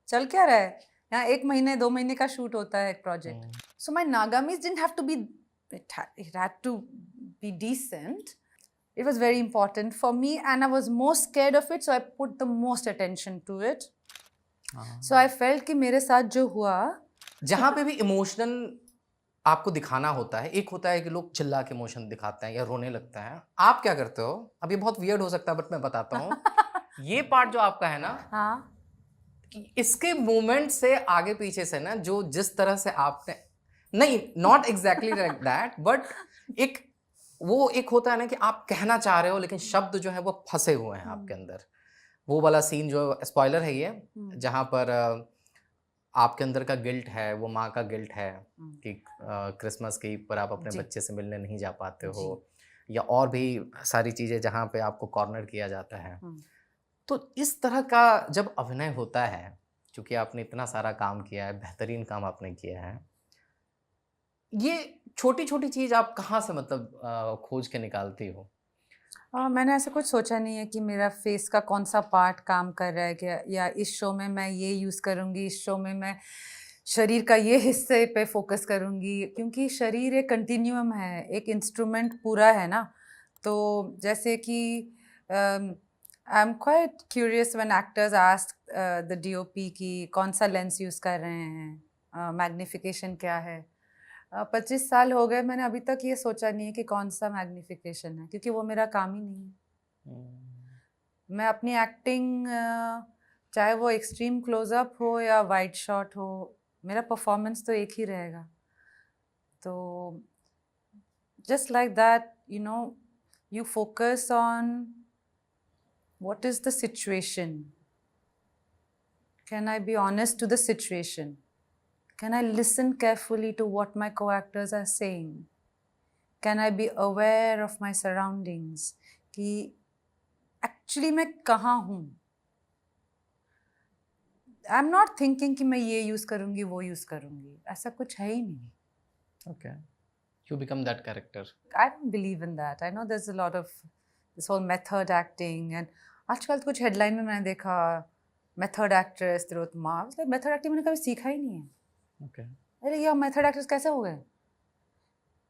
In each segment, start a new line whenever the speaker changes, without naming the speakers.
चल क्या रहा है यहाँ 1 महीने 2 महीने का शूट होता है एक project. So my Nagamis didn't have to be, it had to be decent. It was very important for me and I was most scared of it, so I put the most attention to it. So I felt कि मेरे साथ जो हुआ,
जहाँ पे भी emotional आपको दिखाना होता है, एक होता है कि लोग चिल्ला के इमोशन दिखाते हैं या रोने लगते हैं, आप क्या करते हो? अब ये बहुत वियर्ड हो सकता है बट मैं बताता हूँ. ये पार्ट जो आपका है ना,
हाँ,
इसके मूवमेंट से आगे पीछे से ना, जो जिस तरह से आपने, नहीं not exactly like that, but एक वो एक होता है ना कि आप कहना चाह रहे हो लेकिन शब्द जो है वो फंसे हुए हैं आपके अंदर. वो वाला सीन जो स्पॉइलर है ये, जहाँ पर आपके अंदर का गिल्ट है, वो माँ का गिल्ट है कि क्रिसमस की पर आप अपने बच्चे से मिलने नहीं जा पाते हो, या और भी सारी चीज़ें जहाँ पे आपको कॉर्नर किया जाता है. तो इस तरह का जब अभिनय होता है, क्योंकि आपने इतना सारा काम किया है, बेहतरीन काम आपने किया है, ये छोटी-छोटी चीज़ आप कहाँ से मतलब खोज के निकालती हो?
मैंने ऐसा कुछ सोचा नहीं है कि मेरा फेस का कौन सा पार्ट काम कर रहा है क्या, या इस शो में मैं ये यूज़ करूँगी, इस शो में मैं शरीर का ये हिस्से पे फोकस करूँगी, क्योंकि शरीर एक कंटिन्यूम है, एक इंस्ट्रूमेंट पूरा है ना. तो जैसे कि I am quite curious when actors ask the DOP कि कौन सा लेंस यूज़ कर रहे हैं, मैग्निफिकेशन क्या है. 25 साल हो गए, मैंने अभी तक ये सोचा नहीं है कि कौन सा मैग्निफिकेशन है, क्योंकि वो मेरा काम ही नहीं है. मैं अपनी एक्टिंग, चाहे वो एक्सट्रीम क्लोजअप हो या वाइड शॉट हो, मेरा परफॉर्मेंस तो एक ही रहेगा. तो just like that, you focus on what is the situation. Can I be honest to the situation? Can I listen carefully to what my co-actors are saying? Can I be aware of my surroundings? कि actually मैं कहाँ हूँ? I'm not thinking कि मैं ये use करूँगी, वो use करूँगी. ऐसा कुछ है ही नहीं.
Okay. You become that character.
I don't believe in that. I know there's a lot of this whole method acting, and आजकल कुछ headline में मैंने देखा method actress Tilottama. I was like, method acting मैंने कभी सीखा ही नहीं है.
Okay.
अरे ये method actress कैसे हो गए?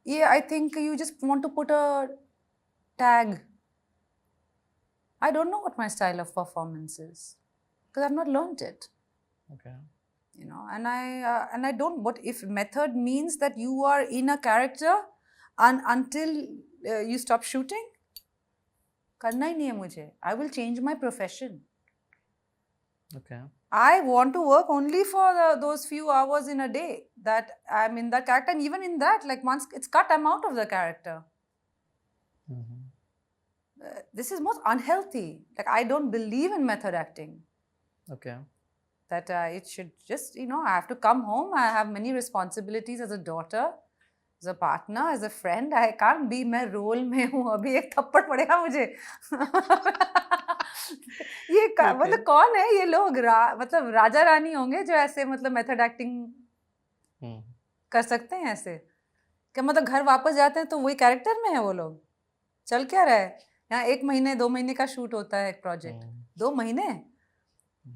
ये I think you just want to put a tag. I don't know what my style of performance is because I've not learned it.
Okay.
And I don't. What if method means that you are in a character until you stop shooting? करना ही नहीं है मुझे. I will change my profession.
Okay.
I want to work only for those few hours in a day that I'm in that character, and even in that, like once it's cut, I'm out of the character. This is most unhealthy. Like I don't believe in method acting.
Okay.
That it should just, I have to come home. I have many responsibilities as a daughter, as a partner, as a friend. I can't be मैं role में हूँ. अभी एक थप्पड़ पड़ेगा मुझे. ये मतलब कौन है ये लोग? मतलब राजा रानी होंगे जो ऐसे मतलब मेथड एक्टिंग कर सकते हैं ऐसे? क्या मतलब घर वापस जाते हैं तो वही कैरेक्टर में है वो लोग? चल क्या रहा है यहाँ 1 महीने 2 महीने का शूट होता है एक प्रोजेक्ट. 2 महीने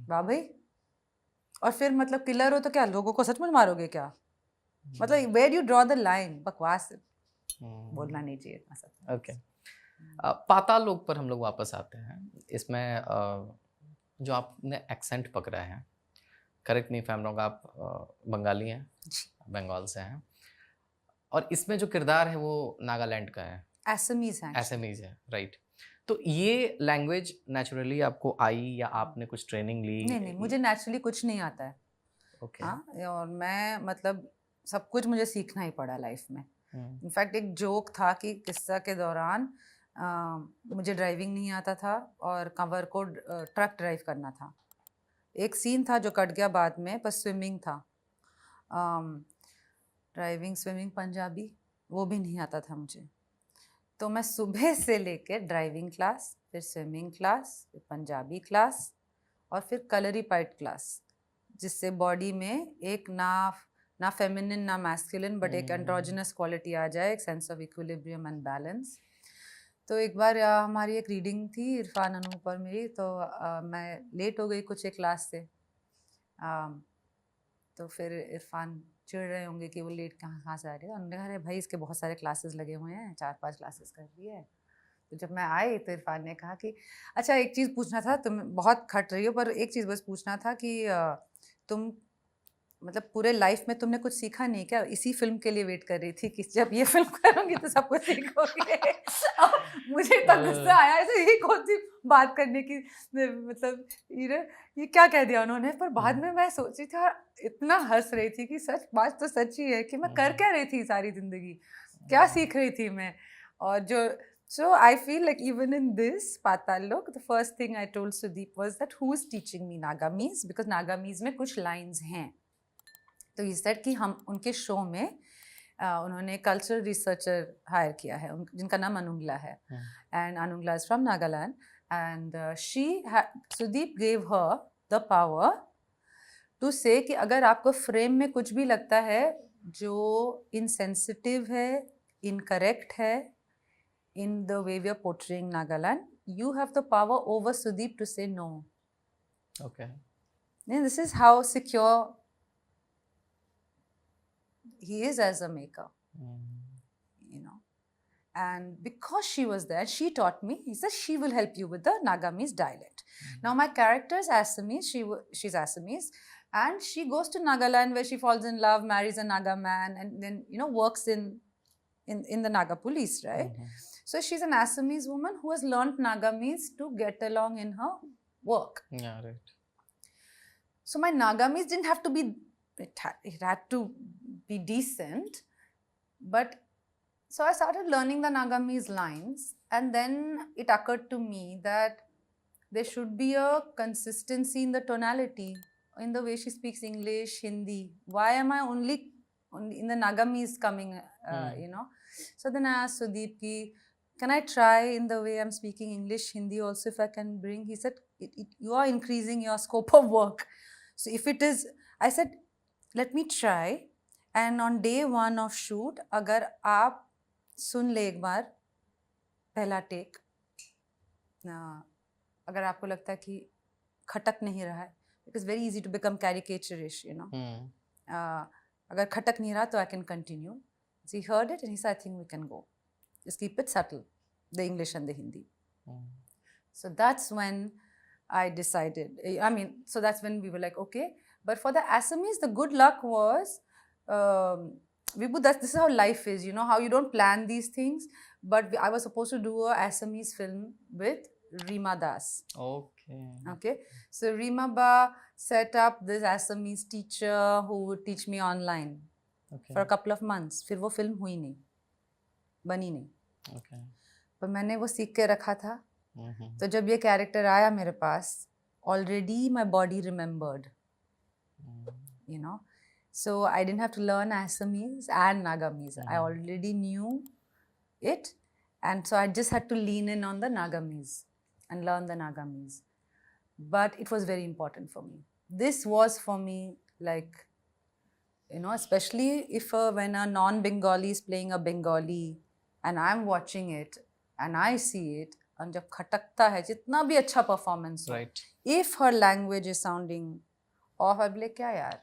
वाह भाई. और फिर मतलब किलर हो तो क्या लोगों को सच में मारोगे क्या? मतलब where you draw the line? बकवास बोलना नहीं चाहिए.
ओके. पाताल लोक पर हम लोग वापस आते हैं. इसमें जो आपने एक्सेंट पकड़ा है, correct me if I am wrong, आप बंगाली हैं, बंगाल से हैं, और इसमें जो किरदार है वो नागालैंड का है, एसएमीज है, राइट. तो ये लैंग्वेज नेचुरली आपको आई या आपने कुछ ट्रेनिंग ली?
नहीं, मुझे नेचुरली कुछ नहीं आता है.
ओके.
और मैं मतलब सब कुछ मुझे सीखना ही पड़ा लाइफ में. इनफैक्ट एक जोक था कि किस्सा के दौरान मुझे ड्राइविंग नहीं आता था और कंवर को ट्रक ड्राइव करना था. एक सीन था जो कट गया बाद में, पर स्विमिंग था. ड्राइविंग, स्विमिंग, पंजाबी वो भी नहीं आता था मुझे. तो मैं सुबह से लेकर ड्राइविंग क्लास, फिर स्विमिंग क्लास, फिर पंजाबी क्लास और फिर कलरीपाइट क्लास, जिससे बॉडी में एक ना फेमिनिन ना मैस्कुलिन बट एक एंड्रोजिनस क्वालिटी आ जाए, एक sense of equilibrium and balance. तो एक बार हमारी एक रीडिंग थी इरफान अनूप पर मेरी, तो मैं लेट हो गई कुछ एक क्लास से. तो फिर इरफान चिढ़ रहे होंगे कि वो लेट कहाँ से आ रही है। उन्होंने कहा अरे भाई इसके बहुत सारे क्लासेस लगे हुए हैं, 4-5 क्लासेस कर रही है। तो जब मैं आई तो इरफान ने कहा कि अच्छा एक चीज़ पूछना था, तुम बहुत खट रही हो पर एक चीज़ बस पूछना था कि तुम मतलब पूरे लाइफ में तुमने कुछ सीखा नहीं क्या? इसी फिल्म के लिए वेट कर रही थी कि जब ये फिल्म करूँगी तो सब कुछ सीखोगे। अब मुझे इतना गुस्सा आया ऐसे ये कौन सी बात करने की, मतलब ये क्या कह दिया उन्होंने। पर बाद में मैं सोची थी और इतना हंस रही थी कि सच बात तो सच ही है कि मैं कर क्या रही थी सारी जिंदगी, क्या सीख रही थी मैं। और जो so I feel like even in this Patal Lok, the first thing I told Sudeep was that who is teaching me Nagamis, because Nagamis में कुछ lines हैं। तो he said कि हम उनके शो में उन्होंने कल्चरल रिसर्चर हायर किया है जिनका नाम अनुंगला है, and Anungla is from Nagaland, and Sudeep gave her the power to say कि अगर आपको फ्रेम में कुछ भी लगता है जो इनसेंसिटिव है, इनकरेक्ट है in the way we are portraying Nagaland, you have the power over Sudeep to say no.
Okay.
And this is how secure he is as a maker. You know. And because she was there, she taught me, he says she will help you with the Nagamese dialect. Now my character is Assamese, she's Assamese, and she goes to Nagaland where she falls in love, marries a Naga man, and then, you know, works in the Naga police, right? So she's an Assamese woman who has learned Nagamese to get along in her work.
Yeah, right.
So my Nagamese didn't have to be, it had to be decent, but so I started learning the Nagamese lines, and then it occurred to me that there should be a consistency in the tonality, in the way she speaks English, Hindi. Why am I only in the Nagamese coming, you know? So then I asked Sudeep ki, can I try in the way I'm speaking English, Hindi also, if I can bring? He said, you are increasing your scope of work. So if it is, I said, let me try. And on day 1 of shoot, अगर आप सुन ले एक बार पहला take, अगर आपको लगता है कि खटक नहीं रहा है, it is very easy to become caricaturish, you know. अगर खटक नहीं रहा तो I can continue. So he heard it and he said, I think we can go. Just keep it subtle, the English and the Hindi. So that's when I decided, I mean, so that's when we were like, okay. But for the Assamese, the good luck was, Vibhu, this is how life is, you know, how you don't plan these things. But I was supposed to do a Assamese film with Reema Das. Okay. So Reema Ba set up this Assamese teacher who would teach me online for a couple of months. फिर वो film हुई नहीं, बनी नहीं। पर मैंने वो सीख के रखा था। तो जब ये कैरेक्टर आया मेरे पास, already my body remembered, you know. So I didn't have to learn Assamese and Nagamese. I already knew it, and so I just had to lean in on the Nagamese and learn the Nagamese. But it was very important for me. This was for me like, you know, especially if when a non-Bengali is playing a Bengali and I'm watching it and I see it, and जब खटकता है जितना भी अच्छा performance हो, if her language is sounding off, I'll be like, क्या यार,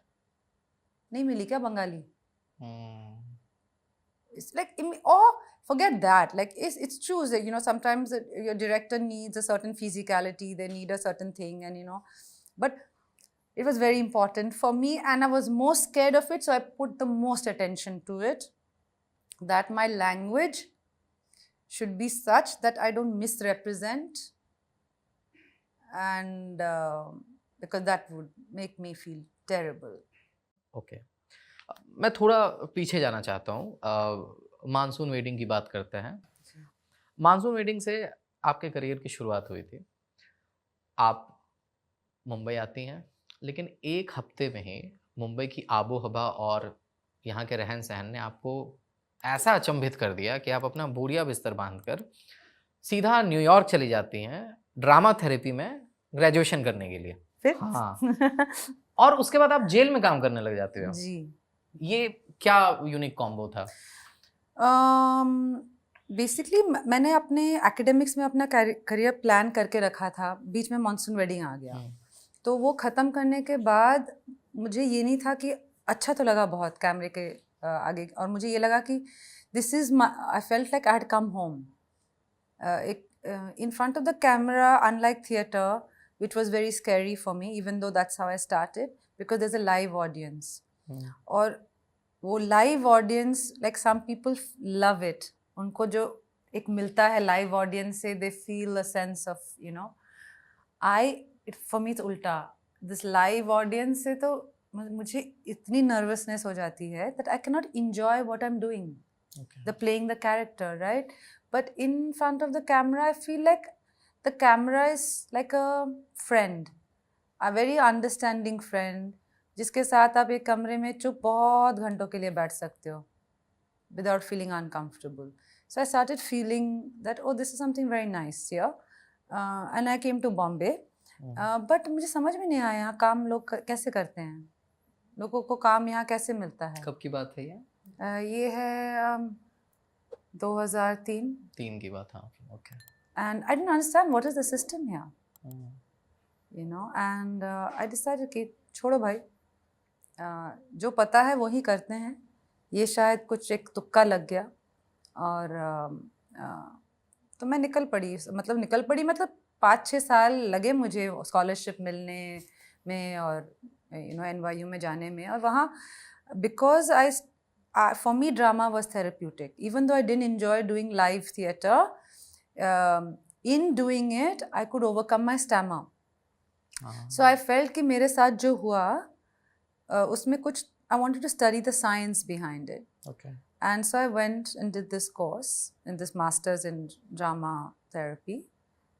नहीं मिली क्या Bengali? It's like, or forget that. Like it's true that, you know, sometimes your director needs a certain physicality, they need a certain thing, and you know, but it was very important for me, and I was most scared of it, so I put the most attention to it, that my language should be such that I don't misrepresent, and because that would make me feel terrible.
Okay. मैं थोड़ा पीछे जाना चाहता हूँ, monsoon wedding की बात करते हैं। मानसून वेडिंग से आपके करियर की शुरुआत हुई थी, आप मुंबई आती हैं, लेकिन एक हफ्ते में ही मुंबई की आबो हवा और यहाँ के रहन सहन ने आपको ऐसा अचंभित कर दिया कि आप अपना बोरिया बिस्तर बांधकर सीधा न्यूयॉर्क चली जाती हैं ड्रामा थेरेपी में ग्रेजुएशन करने के लिए।
फिर
हाँ और उसके बाद आप जेल में काम करने लग जाते हो
जी।
ये क्या यूनिक कॉम्बो था?
बेसिकली मैंने अपने एकेडमिक्स में अपना करियर प्लान करके रखा था, बीच में मानसून वेडिंग आ गया, तो वो ख़त्म करने के बाद मुझे ये नहीं था कि अच्छा तो लगा बहुत कैमरे के आगे, और मुझे ये लगा कि this is I felt like I had come home एक in front of the camera, unlike theater, which was very scary for me, even though that's how I started, because there's a live audience. और वो live audience, like some people love it. उनको जो एक मिलता है live audience से, they feel a sense of, you know. For me it's उल्टा. This live audience से तो मुझे इतनी nervousness हो जाती है that I cannot enjoy what I'm doing. Okay. The playing the character, right? But in front of the camera, I feel like the camera is like a friend, a very understanding friend, जिसके साथ आप एक कमरे में चुप बहुत घंटों के लिए बैठ सकते हो without feeling uncomfortable. So I started feeling that, oh, this is something very nice here. And I came to Bombay. But मुझे समझ में नहीं आया यहाँ काम लोग कैसे करते हैं, लोगों को काम यहाँ कैसे मिलता है.
कब की बात है ये?
ये है 2003
की बात. हाँ, okay.
And I didn't understand what is the system here, you know. And I decided कि छोड़ो भाई, जो पता है वही करते हैं. ये शायद कुछ एक तुक्का लग गया और तो मैं निकल पड़ी. मतलब 5-6 साल लगे मुझे स्कॉलरशिप मिलने में और you know NYU में जाने में. और वहाँ because for me drama was therapeutic, even though I didn't enjoy doing live theater. In doing it I could overcome my stammer. So I felt कि मेरे साथ जो हुआ उसमें कुछ I wanted to study the science behind it. Okay. And so I went and did this course, in this master's in drama therapy,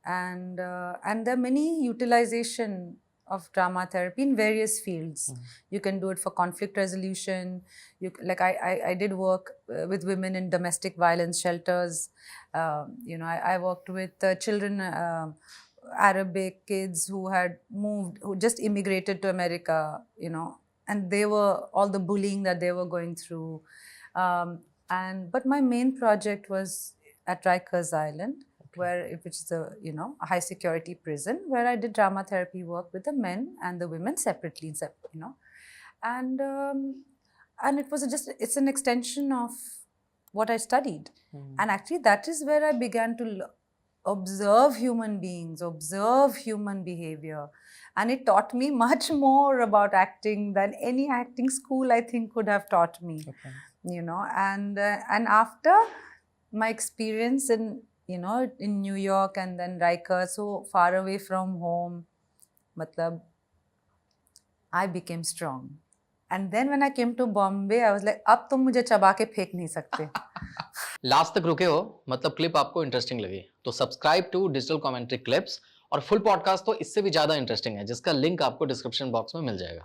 and there are many utilization of drama therapy in various fields. You can do it for conflict resolution. I did work with women in domestic violence shelters. You know, I worked with children, Arabic kids who had moved, who just immigrated to America, you know, and they were all the bullying that they were going through. But my main project was at Rikers Island, which is a high security prison, where I did drama therapy work with the men and the women separately, you know, and it was it's an extension of what I studied. And actually that is where I began to observe human beings, observe human behavior, and it taught me much more about acting than any acting school I think could have taught me. Okay. You know, and after my experience in New York and then Rikers, so far away from home, matlab, I became strong. And then when I came to Bombay, I was like, अब तुम मुझे चबा के फेंक नहीं सकते.
Last तक रुके हो, मतलब क्लिप आपको इंटरेस्टिंग लगी तो subscribe to digital commentary clips, और फुल पॉडकास्ट तो इससे भी ज्यादा इंटरेस्टिंग है, जिसका लिंक आपको डिस्क्रिप्शन बॉक्स में मिल जाएगा.